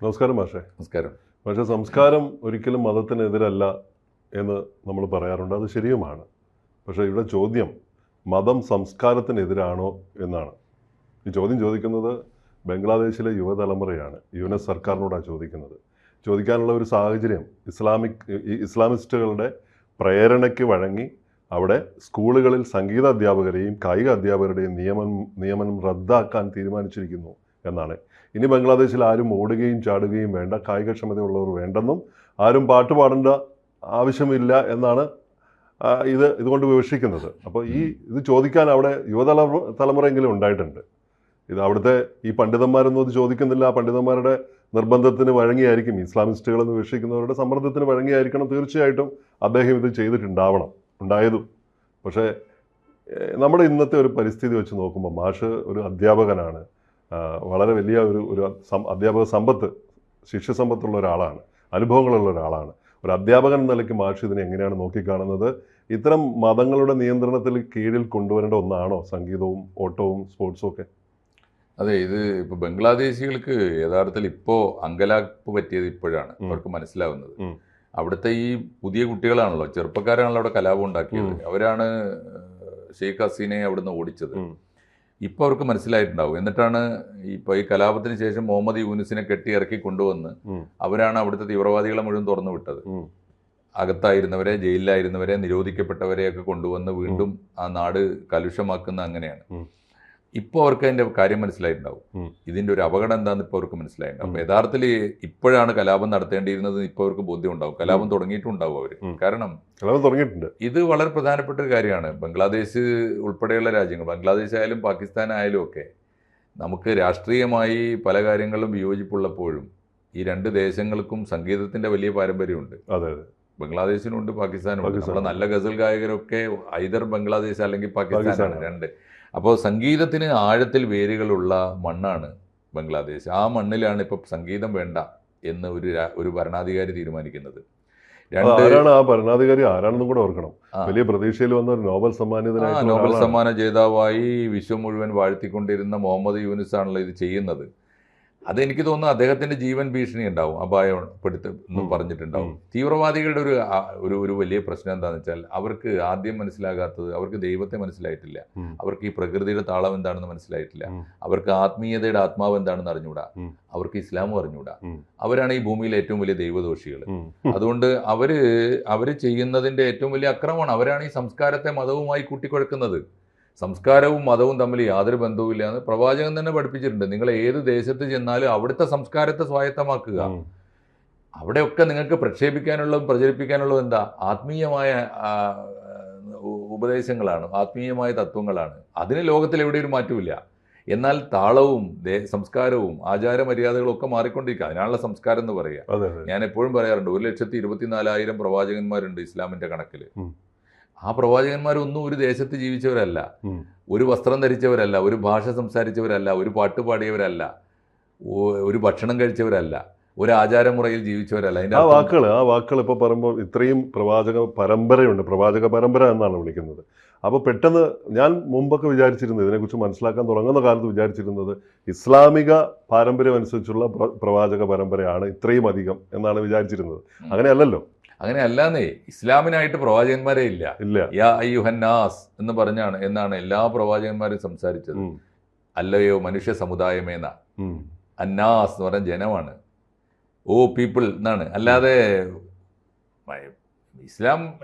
നമസ്കാരം മാഷേ. നമസ്കാരം. പക്ഷേ സംസ്കാരം ഒരിക്കലും മതത്തിനെതിരല്ല എന്ന് നമ്മൾ പറയാറുണ്ട്, അത് ശരിയുമാണ്. പക്ഷേ ഇവിടെ ചോദ്യം മതം സംസ്കാരത്തിനെതിരാണോ എന്നാണ്. ഈ ചോദ്യം ചോദിക്കുന്നത് ബംഗ്ലാദേശിലെ യുവതലമുറയാണ്, യുഎസ് സർക്കാരിനോടാണ് ചോദിക്കുന്നത്. ചോദിക്കാനുള്ള ഒരു സാഹചര്യം ഇസ്ലാമിസ്റ്റുകളുടെ പ്രേരണയ്ക്ക് വഴങ്ങി അവിടെ സ്കൂളുകളിൽ സംഗീത അധ്യാപകരെയും കായിക അധ്യാപകരുടെയും നിയമനം റദ്ദാക്കാൻ തീരുമാനിച്ചിരിക്കുന്നു എന്നാണ്. ഇനി ബംഗ്ലാദേശിൽ ആരും ഓടുകയും ചാടുകയും വേണ്ട, കായികക്ഷമതയുള്ളവർ വേണ്ടെന്നും ആരും പാട്ട് പാടേണ്ട ആവശ്യമില്ല എന്നാണ് ഇതുകൊണ്ട് വിവക്ഷിക്കുന്നത്. അപ്പോൾ ഇത് ചോദിക്കാൻ അവിടെ തലമുറയെങ്കിലും ഉണ്ടായിട്ടുണ്ട്. ഇത് അവിടുത്തെ ഈ പണ്ഡിതന്മാരൊന്നും അത് ചോദിക്കുന്നില്ല. ആ പണ്ഡിതന്മാരുടെ നിർബന്ധത്തിന് വഴങ്ങിയായിരിക്കും, ഇസ്ലാമിസ്റ്റുകളെന്ന് വിവക്ഷിക്കുന്നവരുടെ സമ്മർദ്ദത്തിന് വഴങ്ങിയായിരിക്കണം തീർച്ചയായിട്ടും അദ്ദേഹം ഇത് ഉണ്ടായതും. പക്ഷേ നമ്മുടെ ഇന്നത്തെ ഒരു പരിസ്ഥിതി വെച്ച് നോക്കുമ്പോൾ മാഷ് ഒരു അധ്യാപകനാണ്, വളരെ വലിയ ഒരു അധ്യാപക സമ്പത്ത്, ശിഷ്യസമ്പത്തുള്ള ഒരാളാണ്, അനുഭവങ്ങളുള്ള ഒരാളാണ്. ഒരു അധ്യാപകൻ എന്ന നിലയ്ക്ക് മാഷ് ഇതിനെ എങ്ങനെയാണ് നോക്കിക്കാണുന്നത്? ഇത്തരം മതങ്ങളുടെ നിയന്ത്രണത്തിൽ കീഴിൽ കൊണ്ടുവരേണ്ട ഒന്നാണോ സംഗീതവും ഓട്ടവും സ്പോർട്സും ഒക്കെ? അതെ, ഇത് ഇപ്പോൾ ബംഗ്ലാദേശികൾക്ക് യഥാർത്ഥത്തിൽ ഇപ്പോൾ അങ്കലാപ്പ് പറ്റിയത് ഇപ്പോഴാണ് അവർക്ക് മനസ്സിലാവുന്നത്. അവിടുത്തെ ഈ പുതിയ കുട്ടികളാണല്ലോ, ചെറുപ്പക്കാരാണല്ലോ അവിടെ കലാപം ഉണ്ടാക്കിയത്. അവരാണ് ഷെയ്ഖ് ഹസീനയെ അവിടുന്ന് ഓടിച്ചത്. ഇപ്പോൾ അവർക്ക് മനസ്സിലായിട്ടുണ്ടാവും. എന്നിട്ടാണ് ഇപ്പോൾ ഈ കലാപത്തിന് ശേഷം മുഹമ്മദ് യൂനുസിനെ കെട്ടി ഇറക്കി കൊണ്ടുവന്ന് അവരാണ് അവിടുത്തെ തീവ്രവാദികളെ മുഴുവൻ തുറന്നു വിട്ടത്. അകത്തായിരുന്നവരെ, ജയിലിലായിരുന്നവരെ, നിരോധിക്കപ്പെട്ടവരെയൊക്കെ കൊണ്ടുവന്ന് വീണ്ടും ആ നാട് കലുഷമാക്കുന്ന അങ്ങനെയാണ്. ഇപ്പോൾ അവർക്ക് അതിൻ്റെ കാര്യം മനസ്സിലായിട്ടുണ്ടാവും. ഇതിൻ്റെ ഒരു അപകടം എന്താണെന്ന് ഇപ്പോൾ അവർക്ക് മനസ്സിലായിട്ടുണ്ടാവും. അപ്പോൾ യഥാർത്ഥത്തിൽ ഇപ്പോഴാണ് കലാപം നടത്തേണ്ടിയിരുന്നത് ഇപ്പോൾ അവർക്ക് ബോധ്യം ഉണ്ടാവും. കലാപം തുടങ്ങിയിട്ടുണ്ടാവും അവർ. കാരണം ഇത് വളരെ പ്രധാനപ്പെട്ട ഒരു കാര്യമാണ്. ബംഗ്ലാദേശ് ഉൾപ്പെടെയുള്ള രാജ്യങ്ങൾ, ബംഗ്ലാദേശ് ആയാലും പാകിസ്ഥാൻ ആയാലും ഒക്കെ, നമുക്ക് രാഷ്ട്രീയമായി പല കാര്യങ്ങളിലും വിയോജിപ്പുള്ളപ്പോഴും ഈ രണ്ട് ദേശങ്ങൾക്കും സംഗീതത്തിൻ്റെ വലിയ പാരമ്പര്യമുണ്ട്. ബംഗ്ലാദേശിനുണ്ട്, പാകിസ്ഥാനുണ്ട്. നമ്മുടെ നല്ല ഗസൽ ഗായകരൊക്കെ ഐദർ ബംഗ്ലാദേശ് അല്ലെങ്കിൽ പാകിസ്ഥാനാണ്, രണ്ട്. അപ്പോൾ സംഗീതത്തിന് ആഴത്തിൽ വേരുകളുള്ള മണ്ണാണ് ബംഗ്ലാദേശ്. ആ മണ്ണിലാണ് ഇപ്പോൾ സംഗീതം വേണ്ട എന്ന് ഒരു ഭരണാധികാരി തീരുമാനിക്കുന്നത്. ഭരണാധികാരി ആരാണെന്നും കൂടെ ഓർക്കണം. വലിയ പ്രതീക്ഷയിൽ വന്ന ഒരു നോബൽ സമ്മാന ജേതാവായി വിശ്വം മുഴുവൻ വാഴ്ത്തിക്കൊണ്ടിരുന്ന മുഹമ്മദ് യൂനുസ് ആണല്ലോ ഇത് ചെയ്യുന്നത്. അതെനിക്ക് തോന്നുന്നു അദ്ദേഹത്തിൻ്റെ ജീവൻ ഭീഷണി ഉണ്ടാവും, അപായപ്പെടുത്തും പറഞ്ഞിട്ടുണ്ടാവും. തീവ്രവാദികളുടെ ഒരു വലിയ പ്രശ്നം എന്താണെന്ന് വെച്ചാൽ അവർക്ക് ആദ്യം മനസ്സിലാകാത്തത്, അവർക്ക് ദൈവത്തെ മനസ്സിലായിട്ടില്ല, അവർക്ക് ഈ പ്രകൃതിയുടെ താളം എന്താണെന്ന് മനസ്സിലായിട്ടില്ല, അവർക്ക് ആത്മീയതയുടെ ആത്മാവ് എന്താണെന്ന് അറിഞ്ഞുകൂടാ, അവർക്ക് ഇസ്ലാമും അറിഞ്ഞുകൂടാ. അവരാണ് ഈ ഭൂമിയിലെ ഏറ്റവും വലിയ ദൈവദോഷികൾ. അതുകൊണ്ട് അവര് ചെയ്യുന്നതിൻ്റെ ഏറ്റവും വലിയ അക്രമമാണ്. അവരാണ് ഈ സംസ്കാരത്തെ മതവുമായി കൂട്ടിക്കുഴക്കുന്നത്. സംസ്കാരവും മതവും തമ്മിൽ യാതൊരു ബന്ധവുമില്ല എന്ന് പ്രവാചകൻ തന്നെ പഠിപ്പിച്ചിട്ടുണ്ട്. നിങ്ങൾ ഏത് ദേശത്ത് ചെന്നാലും അവിടുത്തെ സംസ്കാരത്തെ സ്വായത്തമാക്കുക. അവിടെയൊക്കെ നിങ്ങൾക്ക് പ്രക്ഷേപിക്കാനുള്ളതും പ്രചരിപ്പിക്കാനുള്ളതും എന്താ? ആത്മീയമായ ഉപദേശങ്ങളാണ്, ആത്മീയമായ തത്വങ്ങളാണ്. അതിന് ലോകത്തിൽ എവിടെ ഒരു മാറ്റമില്ല. എന്നാൽ താളവും സംസ്കാരവും ആചാരമര്യാദകളും ഒക്കെ മാറിക്കൊണ്ടിരിക്കുക. അതിനാണുള്ള സംസ്കാരം എന്ന് പറയുക. ഞാൻ എപ്പോഴും പറയാറുണ്ട്, 1,24,000 പ്രവാചകന്മാരുണ്ട് ഇസ്ലാമിന്റെ കണക്കിൽ. ആ പ്രവാചകന്മാരൊന്നും ഒരു ദേശത്ത് ജീവിച്ചവരല്ല, ഒരു വസ്ത്രം ധരിച്ചവരല്ല, ഒരു ഭാഷ സംസാരിച്ചവരല്ല, ഒരു പാട്ട് പാടിയവരല്ല, ഒരു ഭക്ഷണം കഴിച്ചവരല്ല, ഒരു ആചാരമുറയിൽ ജീവിച്ചവരല്ല. അതിൻ്റെ ആ വാക്കുകൾ ഇപ്പോൾ പറയുമ്പോൾ ഇത്രയും പ്രവാചക പരമ്പര എന്നാണ് വിളിക്കുന്നത്. അപ്പോൾ പെട്ടെന്ന് ഞാൻ മുമ്പൊക്കെ വിചാരിച്ചിരുന്നത്, ഇതിനെക്കുറിച്ച് മനസ്സിലാക്കാൻ തുടങ്ങുന്ന കാലത്ത് വിചാരിച്ചിരുന്നത് ഇസ്ലാമിക പാരമ്പര്യം അനുസരിച്ചുള്ള പ്രവാചക പരമ്പരയാണ് ഇത്രയും അധികം എന്നാണ് വിചാരിച്ചിരുന്നത്. അങ്ങനെയല്ലല്ലോ. അങ്ങനെ അല്ലാന്നേ. ഇസ്ലാമിനായിട്ട് പ്രവാചകന്മാരെ ഇല്ല. യാ അയ്യുഹന്നാസ് എന്നാണ് എല്ലാ പ്രവാചകന്മാരും സംസാരിച്ചത്. അല്ലയോ മനുഷ്യ സമുദായമേന്ന. അന്നാസ് എന്ന് പറഞ്ഞ ജനമാണ്, ഓ പീപ്പിൾ എന്നാണ്. അല്ലാതെ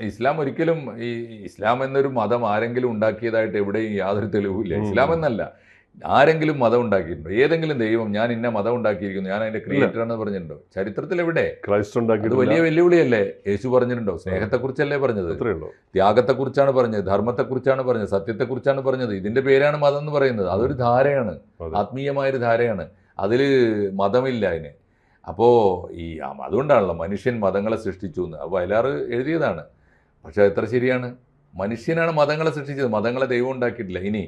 ഇസ്ലാം ഒരിക്കലും ഇസ്ലാം എന്നൊരു മതം ആരെങ്കിലും ഉണ്ടാക്കിയതായിട്ട് എവിടെയും യാതൊരു തെളിവുമില്ല. ഇസ്ലാം എന്നല്ല, ആരെങ്കിലും മതം ഉണ്ടാക്കിയിട്ടുണ്ടോ? ഏതെങ്കിലും ദൈവം ഞാൻ ഇന്ന മതം ഉണ്ടാക്കിയിരിക്കുന്നു, ഞാൻ അതിന്റെ ക്രിയേറ്റർ എന്ന് പറഞ്ഞിട്ടുണ്ടോ? ചരിത്രത്തിൽ എവിടെ? അത് വലിയ വെല്ലുവിളിയല്ലേ? യേശു പറഞ്ഞിട്ടുണ്ടോ? സ്നേഹത്തെക്കുറിച്ചല്ലേ പറഞ്ഞത്, ത്യാഗത്തെക്കുറിച്ചാണ് പറഞ്ഞത്, ധർമ്മത്തെക്കുറിച്ചാണ് പറഞ്ഞത്, സത്യത്തെക്കുറിച്ചാണ് പറഞ്ഞത്. ഇതിന്റെ പേരാണ് മതം എന്ന് പറയുന്നത്. അതൊരു ധാരയാണ്, ആത്മീയമായൊരു ധാരയാണ്. അതിൽ മതമില്ല അതിന്. അപ്പോൾ അതുകൊണ്ടാണല്ലോ മനുഷ്യൻ മതങ്ങളെ സൃഷ്ടിച്ചു എന്ന് വയലാർ എഴുതിയതാണ്. പക്ഷെ എത്ര ശരിയാണ്? മനുഷ്യനാണ് മതങ്ങളെ സൃഷ്ടിച്ചത്, മതങ്ങളെ ദൈവം ഉണ്ടാക്കിയിട്ടില്ല. ഇനി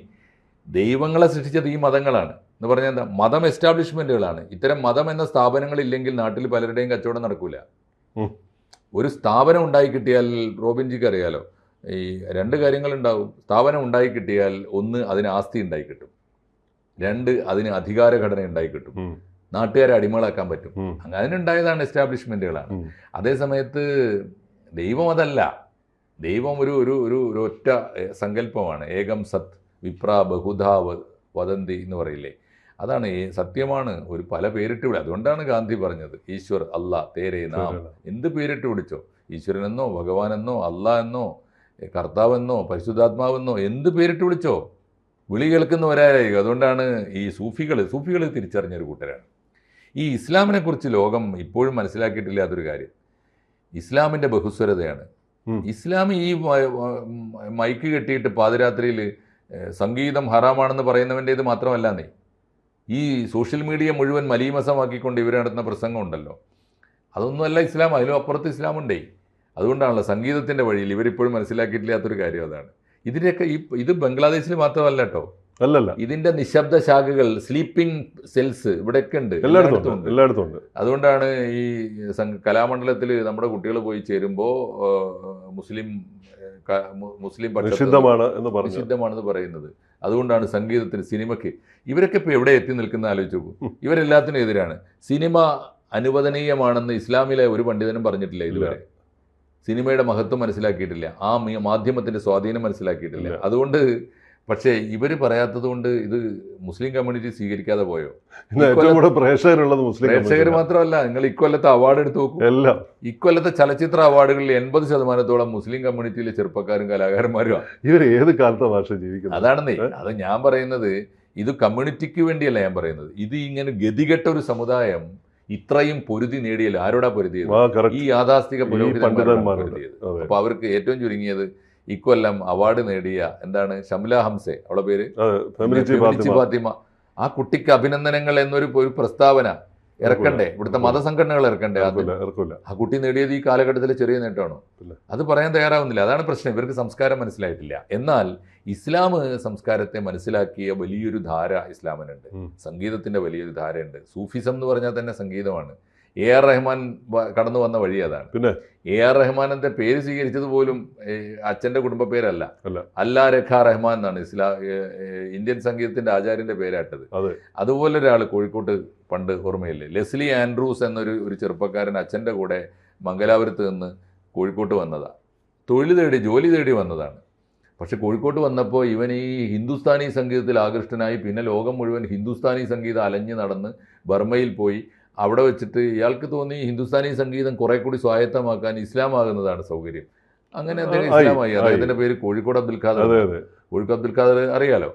ദൈവങ്ങളെ സൃഷ്ടിച്ചത് ഈ മതങ്ങളാണ് എന്ന് പറഞ്ഞാൽ എന്താ? മതം എസ്റ്റാബ്ലിഷ്മെൻറ്റുകളാണ്. ഇത്തരം മതം എന്ന സ്ഥാപനങ്ങളില്ലെങ്കിൽ നാട്ടിൽ പലരുടെയും കച്ചവടം നടക്കൂല. ഒരു സ്ഥാപനം ഉണ്ടായി കിട്ടിയാൽ, റോബിൻജിക്ക് അറിയാലോ, ഈ രണ്ട് കാര്യങ്ങളുണ്ടാവും. സ്ഥാപനം ഉണ്ടായി കിട്ടിയാൽ, ഒന്ന് അതിന് ആസ്തി ഉണ്ടായി കിട്ടും, രണ്ട് അതിന് അധികാരഘടന ഉണ്ടായി കിട്ടും, നാട്ടുകാരെ അടിമകളാക്കാൻ പറ്റും. അതിനുണ്ടായതാണ് എസ്റ്റാബ്ലിഷ്മെൻറ്റുകളാണ്. അതേസമയത്ത് ദൈവം അതല്ല. ദൈവം ഒരു ഒരു ഒരു ഒരു ഒറ്റ സങ്കല്പമാണ്. ഏകം സത് വിപ്ര ബഹുധാ വദന്തി എന്ന് പറയില്ലേ, അതാണ് സത്യമാണ്. ഒരു പല പേരിട്ട് വിളി. അതുകൊണ്ടാണ് ഗാന്ധി പറഞ്ഞത് ഈശ്വർ അല്ലാ തേരേ നാം. എന്ത് പേരിട്ട് വിളിച്ചോ, ഈശ്വരനെന്നോ ഭഗവാനെന്നോ അല്ലാ എന്നോ കർത്താവെന്നോ പരിശുദ്ധാത്മാവെന്നോ എന്ത് പേരിട്ട് വിളിച്ചോ, വിളി കേൾക്കുന്നവരായിരിക്കും. അതുകൊണ്ടാണ് ഈ സൂഫികൾ തിരിച്ചറിഞ്ഞൊരു കൂട്ടരാണ്. ഈ ഇസ്ലാമിനെ കുറിച്ച് ലോകം ഇപ്പോഴും മനസ്സിലാക്കിയിട്ടില്ലാത്തൊരു കാര്യം ഇസ്ലാമിൻ്റെ ബഹുസ്വരതയാണ്. ഇസ്ലാം ഈ മൈക്ക് കെട്ടിയിട്ട് പാതിരാത്രിയിൽ സംഗീതം ഹറാമാണെന്ന് പറയുന്നവൻ്റെ ഇത് മാത്രമല്ലാന്നേ, ഈ സോഷ്യൽ മീഡിയ മുഴുവൻ മലീമസമാക്കിക്കൊണ്ട് ഇവർ നടത്തുന്ന പ്രസംഗം ഉണ്ടല്ലോ, അതൊന്നുമല്ല ഇസ്ലാം. അതിലും അപ്പുറത്ത് ഇസ്ലാമുണ്ടേ. അതുകൊണ്ടാണല്ലോ സംഗീതത്തിൻ്റെ വഴിയിൽ ഇവരിപ്പോഴും മനസ്സിലാക്കിയിട്ടില്ലാത്തൊരു കാര്യം അതാണ്. ഇതിൻ്റെയൊക്കെ ഇത് ബംഗ്ലാദേശിൽ മാത്രമല്ല കേട്ടോ, അല്ലല്ല, ഇതിൻ്റെ നിശബ്ദ ശാഖകൾ, സ്ലീപ്പിംഗ് സെൽസ് ഇവിടെയൊക്കെ ഉണ്ട്, എല്ലായിടത്തും ഉണ്ട്. അതുകൊണ്ടാണ് ഈ കലാമണ്ഡലത്തിൽ നമ്മുടെ കുട്ടികൾ പോയി ചേരുമ്പോൾ മുസ്ലിം നിഷിദ്ധമാണെന്ന് പറയുന്നത്. അതുകൊണ്ടാണ് സംഗീതത്തിന്, സിനിമയ്ക്ക് ഇവരൊക്കെ ഇപ്പോൾ എവിടെ എത്തി നിൽക്കുന്ന ആലോചിച്ച് നോക്കൂ. ഇവരെല്ലാത്തിനും എതിരാണ്. സിനിമ അനുവദനീയമാണെന്ന് ഇസ്ലാമിലെ ഒരു പണ്ഡിതനും പറഞ്ഞിട്ടില്ല ഇതുവരെ. സിനിമയുടെ മഹത്വം മനസ്സിലാക്കിയിട്ടില്ല, ആ മാധ്യമത്തിൻ്റെ സ്വാധീനം മനസ്സിലാക്കിയിട്ടില്ല. അതുകൊണ്ട് പക്ഷേ ഇവർ പറയാത്തത് കൊണ്ട് ഇത് മുസ്ലിം കമ്മ്യൂണിറ്റി സ്വീകരിക്കാതെ പോയോ? പ്രേക്ഷകർ മാത്രമല്ല, നിങ്ങൾ ഇക്കൊല്ലത്തെ അവാർഡ് എടുത്ത് നോക്കൂ. ഇക്കൊല്ലത്തെ ചലച്ചിത്ര അവാർഡുകളിൽ 80% മുസ്ലിം കമ്മ്യൂണിറ്റിയിലെ ചെറുപ്പക്കാരും കലാകാരന്മാരുമാണ്. ഇവർ ഏത് കാലത്തെ ഭാഷ ജീവിക്കുന്നത്? അതാണെന്നേ. അത് ഞാൻ പറയുന്നത് ഇത് കമ്മ്യൂണിറ്റിക്ക് വേണ്ടിയല്ല ഞാൻ പറയുന്നത്. ഇത് ഇങ്ങനെ ഗതികെട്ട ഒരു സമുദായം ഇത്രയും പൊരുതി നേടിയല്ലോ. ആരോടാ പൊരുതിയത്? ഈ യാഥാസ്ഥിക പുരോഹിതന്മാരാണ് പൊരുതിയത്. അപ്പോൾ അവർക്ക് ഏറ്റവും ചുരുങ്ങിയത് ഇക്കൊല്ലം അവാർഡ് നേടിയ എന്താണ് ഷംല ഹംസെ, അവളെ പേര് ഫാത്തിമ, ആ കുട്ടിക്ക് അഭിനന്ദനങ്ങൾ എന്നൊരു പ്രസ്താവന ഇറക്കണ്ടേ? ഇവിടുത്തെ മതസംഘടനകൾ ഇറക്കണ്ടേ? ആ കുട്ടി നേടിയത് ഈ കാലഘട്ടത്തിലെ ചെറിയ നേട്ടമാണോ? അത് പറയാൻ തയ്യാറാവുന്നില്ല. അതാണ് പ്രശ്നം. ഇവർക്ക് സംസ്കാരം മനസ്സിലായിട്ടില്ല. എന്നാൽ ഇസ്ലാം സംസ്കാരത്തെ മനസ്സിലാക്കിയ വലിയൊരു ധാര ഇസ്ലാമിനുണ്ട്. സംഗീതത്തിന്റെ വലിയൊരു ധാരയുണ്ട്. സൂഫിസം എന്ന് പറഞ്ഞാൽ തന്നെ സംഗീതമാണ്. AR റഹ്മാൻ കടന്നു വന്ന വഴി അതാണ്. പിന്നെ AR റഹ്മാനന്റെ പേര് സ്വീകരിച്ചത് പോലും അച്ഛന്റെ കുടുംബ പേരല്ല, അല്ലാ രഖ റഹ്മാൻ എന്നാണ് ഇന്ത്യൻ സംഗീതത്തിന്റെ ആചാര്യന്റെ പേരാട്ടത്. അതുപോലെ ഒരാൾ കോഴിക്കോട്ട് പണ്ട് ഓർമ്മയില്ലേ, ലെസ്ലി ആൻഡ്രൂസ് എന്നൊരു ചെറുപ്പക്കാരൻ അച്ഛന്റെ കൂടെ മംഗലാപുരത്ത് നിന്ന് കോഴിക്കോട്ട് വന്നതാണ്. തൊഴിൽ തേടി ജോലി തേടി വന്നതാണ്. പക്ഷെ കോഴിക്കോട്ട് വന്നപ്പോൾ ഇവൻ ഈ ഹിന്ദുസ്ഥാനി സംഗീതത്തിൽ ആകൃഷ്ടനായി. പിന്നെ ലോകം മുഴുവൻ ഹിന്ദുസ്ഥാനി സംഗീതം അലഞ്ഞ് നടന്ന് ബർമയിൽ പോയി. അവിടെ വെച്ചിട്ട് ഇയാൾക്ക് തോന്നി ഹിന്ദുസ്ഥാനി സംഗീതം കുറെ കൂടി സ്വായത്തമാക്കാൻ ഇസ്ലാമാകുന്നതാണ് സൗകര്യം. അങ്ങനെ അദ്ദേഹം ഇസ്ലാമായി. അദ്ദേഹത്തിന്റെ പേര് കോഴിക്കോട് അബ്ദുൽ ഖാദർ. കോഴിക്കോട് അബ്ദുൽ ഖാദർ അറിയാലോ,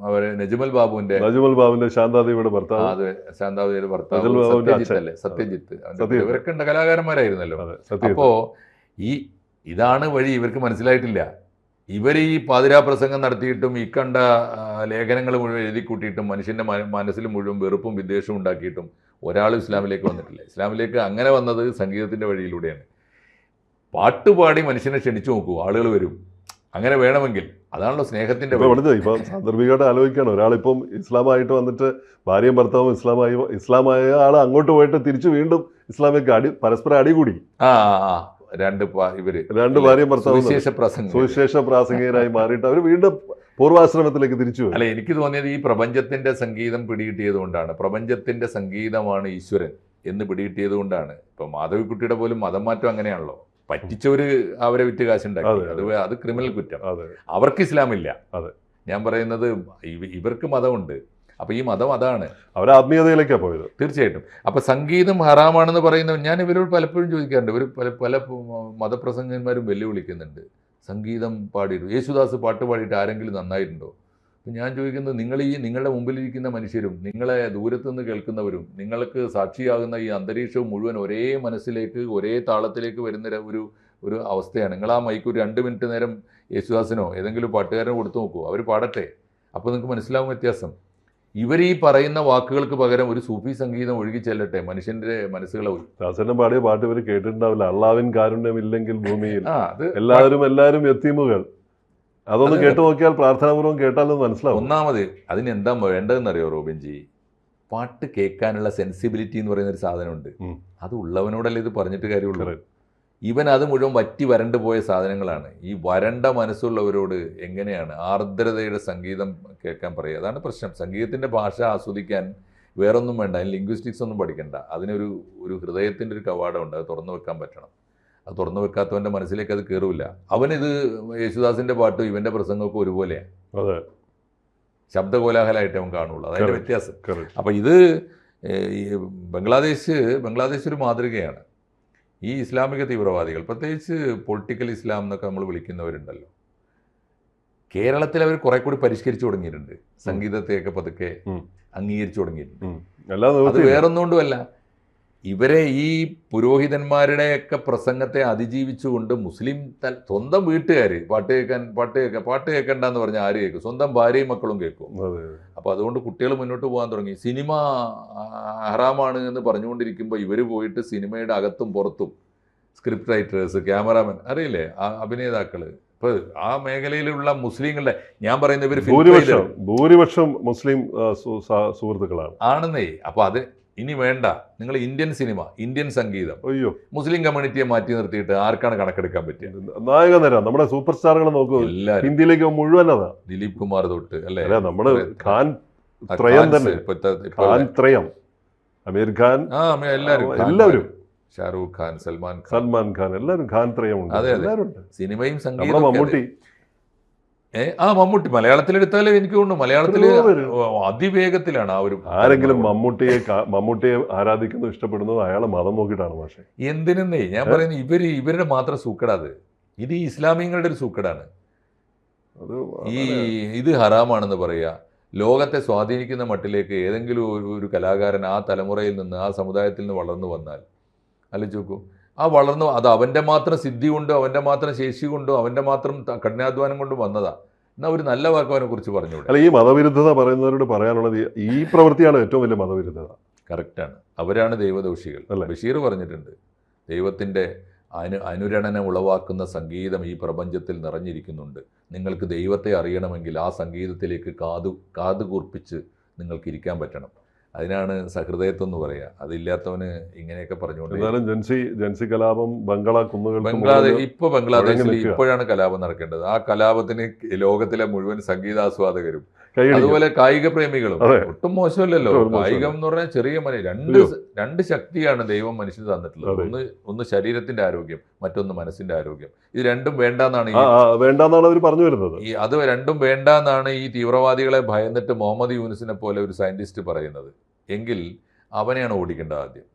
അവര് നജ്മൽ ബാബുവിന്റെ ശാന്താദേവിയുടെ ഭർത്താവ്. അതെ, ശാന്താദേവിയുടെ ഭർത്താവ് സത്യജിത്ത് അല്ലേ, സത്യജിത്ത്. ഇവരൊക്കെ ഉണ്ട്, കലാകാരന്മാരായിരുന്നല്ലോ. അപ്പോ ഇതാണ് വഴി. ഇവർക്ക് മനസ്സിലായിട്ടില്ല. ഇവർ ഈ പാതിരാ പ്രസംഗം നടത്തിയിട്ടും ഈ കണ്ട ലേഖനങ്ങൾ മുഴുവൻ എഴുതി കൂട്ടിയിട്ടും മനുഷ്യൻ്റെ മനസ്സിൽ മുഴുവൻ വെറുപ്പും വിദ്വേഷവും ഉണ്ടാക്കിയിട്ടും ഒരാളും ഇസ്ലാമിലേക്ക് വന്നിട്ടില്ല. ഇസ്ലാമിലേക്ക് അങ്ങനെ വന്നത് സംഗീതത്തിൻ്റെ വഴിയിലൂടെയാണ്. പാട്ടുപാടി മനുഷ്യനെ ക്ഷണിച്ചു നോക്കൂ, ആളുകൾ വരും. അങ്ങനെ വേണമെങ്കിൽ അതാണല്ലോ സ്നേഹത്തിന്റെ. ഇപ്പൊ സാന്ദർഭികമായിട്ട് ആലോചിക്കണം, ഒരാളിപ്പം ഇസ്ലാമായിട്ട് വന്നിട്ട് ഭാര്യയും ഭർത്താവും ഇസ്ലാമായ ആൾ അങ്ങോട്ട് പോയിട്ട് തിരിച്ചു വീണ്ടും ഇസ്ലാമിലേക്ക് പരസ്പരം അടികൂടി. രണ്ട് ഭാര്യയും ഭർത്താവും സുവിശേഷ പ്രാസംഗികരായി മാറിയിട്ട് അവർ വീണ്ടും പൂർവാശ്രമത്തിലേക്ക് തിരിച്ചു. അല്ല, എനിക്ക് തോന്നിയത് ഈ പ്രപഞ്ചത്തിന്റെ സംഗീതം പിടികിട്ടിയത് കൊണ്ടാണ്. പ്രപഞ്ചത്തിന്റെ സംഗീതമാണ് ഈശ്വരൻ എന്ന് പിടികിട്ടിയത് കൊണ്ടാണ്. ഇപ്പൊ മാധവിക്കുട്ടിയുടെ പോലും മതം മാറ്റം അങ്ങനെയാണല്ലോ. പറ്റിച്ചവര് അവരെ വിറ്റ് കാശുണ്ടാക്കി. അത് ക്രിമിനൽ കുറ്റം. അവർക്ക് ഇസ്ലാമില്ല. ഞാൻ പറയുന്നത് ഇവർക്ക് മതമുണ്ട്. അപ്പൊ ഈ മതം അതാണ്, അവർ ആത്മീയതയിലേക്കാണ് പോയത്. തീർച്ചയായിട്ടും. അപ്പൊ സംഗീതം ഹറാമാണെന്ന് പറയുന്നത് ഞാൻ ഇവരോട് പലപ്പോഴും ചോദിക്കാറുണ്ട്. ഇവർ പല മതപ്രസംഗന്മാരും വെല്ലുവിളിക്കുന്നുണ്ട്. സംഗീതം പാടിയിട്ടു, യേശുദാസ് പാട്ട് പാടിയിട്ട് ആരെങ്കിലും നന്നായിട്ടുണ്ടോ? അപ്പം ഞാൻ ചോദിക്കുന്നത്, നിങ്ങളുടെ മുമ്പിലിരിക്കുന്ന മനുഷ്യരും നിങ്ങളെ ദൂരത്തുനിന്ന് കേൾക്കുന്നവരും നിങ്ങൾക്ക് സാക്ഷിയാകുന്ന ഈ അന്തരീക്ഷവും മുഴുവൻ ഒരേ മനസ്സിലേക്ക് ഒരേ താളത്തിലേക്ക് വരുന്ന ഒരു അവസ്ഥയാണ്. നിങ്ങൾ ആ മൈക്ക് ഒരു 2 മിനിറ്റ് നേരം യേശുദാസിനോ ഏതെങ്കിലും പാട്ടുകാരനോ കൊടുത്തു നോക്കൂ, അവർ പാടട്ടെ. അപ്പോൾ നിങ്ങൾക്ക് മനസ്സിലാവും വ്യത്യാസം. ഇവർ ഈ പറയുന്ന വാക്കുകൾക്ക് പകരം ഒരു സൂഫി സംഗീതം ഒഴുകി ചെല്ലട്ടെ, മനുഷ്യന്റെ മനസ്സുകളെ. ദാസനം പാടിയ പാട്ട് ഇവർ കേട്ടിട്ടുണ്ടാവില്ല. അള്ളാവിൻ കാരുണ്യമില്ലെങ്കിൽ ഭൂമിയിൽ എല്ലാവരും യത്തീമുകൾ. അതൊന്ന് കേട്ടു നോക്കിയാൽ, പ്രാർത്ഥനാപൂർവ്വം കേട്ടാലൊന്ന് മനസ്സിലാവും. ഒന്നാമത് അതിനെന്താ വേണ്ടതെന്നറിയോ റോബിൻജി? പാട്ട് കേൾക്കാനുള്ള സെൻസിബിലിറ്റി എന്ന് പറയുന്ന ഒരു സാധനമുണ്ട്. അത് ഉള്ളവനോടല്ലേ ഇത് പറഞ്ഞിട്ട് കാര്യമുള്ളൂ. ഇവൻ അത് മുഴുവൻ വറ്റി വരണ്ടു പോയ സാധനങ്ങളാണ്. ഈ വരണ്ട മനസ്സുള്ളവരോട് എങ്ങനെയാണ് ആർദ്രതയുടെ സംഗീതം കേൾക്കാൻ പറയുക? അതാണ് പ്രശ്നം. സംഗീതത്തിൻ്റെ ഭാഷ ആസ്വദിക്കാൻ വേറൊന്നും വേണ്ട, അതിന് ലിംഗ്വിസ്റ്റിക്സ് ഒന്നും പഠിക്കണ്ട, അതിനൊരു ഹൃദയത്തിൻ്റെ ഒരു കവാടമുണ്ട്, അത് തുറന്നു വെക്കാൻ പറ്റണം. അത് തുറന്നു വെക്കാത്തവൻ്റെ മനസ്സിലേക്ക് അത് കയറില്ല. അവനിത് യേശുദാസിൻ്റെ പാട്ടും ഇവൻ്റെ പ്രസംഗമൊക്കെ ഒരുപോലെയാണ്, അതെ, ശബ്ദകോലാഹലമായിട്ട് അവൻ കാണുള്ളൂ, അതിൻ്റെ വ്യത്യാസം. അപ്പം ഇത് ബംഗ്ലാദേശ് ഒരു മാതൃകയാണ്. ഈ ഇസ്ലാമിക തീവ്രവാദികൾ, പ്രത്യേകിച്ച് പൊളിറ്റിക്കൽ ഇസ്ലാം എന്നൊക്കെ നമ്മൾ വിളിക്കുന്നവരുണ്ടല്ലോ, കേരളത്തിൽ അവർ കുറെ കൂടി പരിഷ്കരിച്ചു തുടങ്ങിയിട്ടുണ്ട്, സംഗീതത്തെയൊക്കെ പതുക്കെ അംഗീകരിച്ചു തുടങ്ങിയിട്ടുണ്ട്. അത് വേറൊന്നുകൊണ്ടുമല്ല, ഇവരെ ഈ പുരോഹിതന്മാരുടെയൊക്കെ പ്രസംഗത്തെ അതിജീവിച്ചുകൊണ്ട് മുസ്ലിം സ്വന്തം വീട്ടുകാർ പാട്ട് കേൾക്കണ്ടെന്ന് പറഞ്ഞാൽ ആര് കേൾക്കും? സ്വന്തം ഭാര്യയും മക്കളും കേൾക്കും. അപ്പോൾ അതുകൊണ്ട് കുട്ടികൾ മുന്നോട്ട് പോകാൻ തുടങ്ങി. സിനിമ ഹറാമാണ് എന്ന് പറഞ്ഞുകൊണ്ടിരിക്കുമ്പോൾ ഇവർ പോയിട്ട് സിനിമയുടെ അകത്തും പുറത്തും സ്ക്രിപ്റ്റ് റൈറ്റേഴ്സ്, ക്യാമറാമാൻ, അറിയില്ലേ, അഭിനേതാക്കൾ, ഇപ്പോൾ ആ മേഖലയിലുള്ള മുസ്ലിങ്ങളുടെ, ഞാൻ പറയുന്ന ഇവർ ഭൂരിപക്ഷം മുസ്ലിം സുഹൃത്തുക്കളാണ് ആണെന്നേ. അപ്പോൾ അത് ഇനി വേണ്ട, നിങ്ങൾ ഇന്ത്യൻ സിനിമ, ഇന്ത്യൻ സംഗീതം, അയ്യോ, മുസ്ലിം കമ്മ്യൂണിറ്റിയെ മാറ്റി നിർത്തിയിട്ട് ആർക്കാണ് കണക്കെടുക്കാൻ പറ്റിയത്? നായകനര നമ്മുടെ സൂപ്പർ സ്റ്റാറുകളെ നോക്കൂ, ഹിന്ദിയിലേക്ക് മുഴുവൻ അതാ, ദിലീപ് കുമാർ തൊട്ട് അല്ലേ, നമ്മുടെ ഖാൻ ത്രയം തന്നെ, ഖാൻ ത്രയം, അമീർ ഖാൻ, എല്ലാവരും, ഷാറൂഖ് ഖാൻ, സൽമാൻ ഖാൻ, എല്ലാവരും ഖാൻ ത്രയമുണ്ട്. എല്ലാവരും ഉണ്ട്. സിനിമയും സംഗീതവും. മമ്മൂട്ടി, മമ്മൂട്ടി മലയാളത്തിലെടുത്താലും എനിക്ക് തോന്നുന്നു മലയാളത്തിൽ അതിവേഗത്തിലാണ് ആ ഒരു. ആരെങ്കിലും മമ്മൂട്ടിയെ ആരാധിക്കുന്നു, ഇഷ്ടപ്പെടുന്നത് അയാളെ മതം നോക്കിയിട്ടാണ്. പക്ഷേ എന്തിനെന്നേ ഞാൻ പറയുന്നത്, ഇവരുടെ മാത്രം സൂക്കടാത്, ഇത് ഈ ഇസ്ലാമിയങ്ങളുടെ ഒരു സൂക്കടാണ്. ഇത് ഹറാമാണെന്ന് പറയുക, ലോകത്തെ സ്വാധീനിക്കുന്ന മട്ടിലേക്ക് ഏതെങ്കിലും ഒരു കലാകാരൻ ആ തലമുറയിൽ നിന്ന്, ആ സമുദായത്തിൽ നിന്ന് വളർന്നു വന്നാൽ ആലോചിച്ച് നോക്കൂ, ആ വളർന്നു, അത് അവൻ്റെ മാത്രം സിദ്ധി കൊണ്ടോ അവൻ്റെ മാത്രം ശേഷി കൊണ്ടോ അവൻ്റെ മാത്രം കഠിനാധ്വാനം കൊണ്ടും വന്നതാ. എന്നാൽ ഒരു നല്ല വാക്ക് അവനെ കുറിച്ച് പറഞ്ഞുകൂടെ? അല്ല, ഈ മതവിരുദ്ധത പറയുന്നവരോട് പറയാനുള്ളത്, ഈ പ്രവൃത്തിയാണ് ഏറ്റവും വലിയ മതവിരുദ്ധത. കറക്റ്റാണ്, അവരാണ് ദൈവദോഷികൾ. ബഷീർ പറഞ്ഞിട്ടുണ്ട്, ദൈവത്തിൻ്റെ അനുരണനം ഉളവാക്കുന്ന സംഗീതം ഈ പ്രപഞ്ചത്തിൽ നിറഞ്ഞിരിക്കുന്നുണ്ട്, നിങ്ങൾക്ക് ദൈവത്തെ അറിയണമെങ്കിൽ ആ സംഗീതത്തിലേക്ക് കാതു കൂർപ്പിച്ച് നിങ്ങൾക്ക് ഇരിക്കാൻ പറ്റണം. അതിനാണ് സഹൃദയത്വം എന്ന് പറയുക. അതില്ലാത്തവന് ഇങ്ങനെയൊക്കെ പറഞ്ഞുകൊണ്ട് ജൻസി കലാപം ബംഗ്ലാദേശിൽ ഇപ്പോഴാണ് കലാപം നടക്കേണ്ടത്. ആ കലാപത്തിന് ലോകത്തിലെ മുഴുവൻ സംഗീതാസ്വാദകരും അതുപോലെ കായിക പ്രേമികളും ഒട്ടും മോശമല്ലല്ലോ. കായികം എന്ന് പറഞ്ഞാൽ ചെറിയ രണ്ട് ശക്തിയാണ് ദൈവം മനുഷ്യന് തന്നിട്ടുള്ളത്. ഒന്ന് ശരീരത്തിന്റെ ആരോഗ്യം, മറ്റൊന്ന് മനസ്സിന്റെ ആരോഗ്യം. ഇത് രണ്ടും വേണ്ടെന്നാണ് അവർ പറഞ്ഞു വരുന്നത്. അത് രണ്ടും വേണ്ടെന്നാണ് ഈ തീവ്രവാദികളെ ഭയന്നിട്ട് മുഹമ്മദ് യൂനുസിനെ പോലെ ഒരു സയന്റിസ്റ്റ് പറയുന്നത്. എങ്കിൽ അവനെയാണ് ഓടിക്കേണ്ടത് ആദ്യം.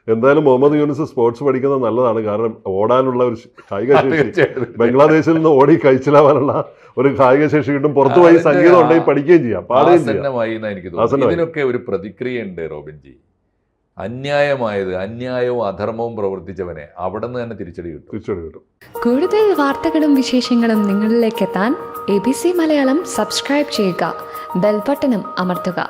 എന്തായാലും മുഹമ്മദ് യൂനുസ് സ്പോർട്സ് പഠിക്കുന്നത് നല്ലതാണ്. കാരണം ഓടാനുള്ള ഒരു കായിക ശേഷി, ബംഗ്ലാദേശിൽ നിന്ന് ഓടി കഴിച്ചിലാവാനുള്ള ഒരു കായിക ശേഷി കിട്ടും. പുറത്തു പോയി സംഗീതം ഉണ്ടെങ്കിൽ പഠിക്കുകയും ചെയ്യാം, പാടുകയും ചെയ്യാം. എനിക്ക് തോന്നുന്നു ഇതിനൊക്കെ ഒരു പ്രതിക്രിയയുണ്ട് റോബിൻജി. അന്യായവും അധർമ്മവും പ്രവർത്തിച്ചവനെ അവിടെ നിന്ന് തന്നെ തിരിച്ചടി കിട്ടും. കൂടുതൽ വാർത്തകളും വിശേഷങ്ങളും നിങ്ങളിലേക്ക് എത്താൻ ABC മലയാളം സബ്സ്ക്രൈബ് ചെയ്യുക, ബെൽ ബട്ടണും അമർത്തുക.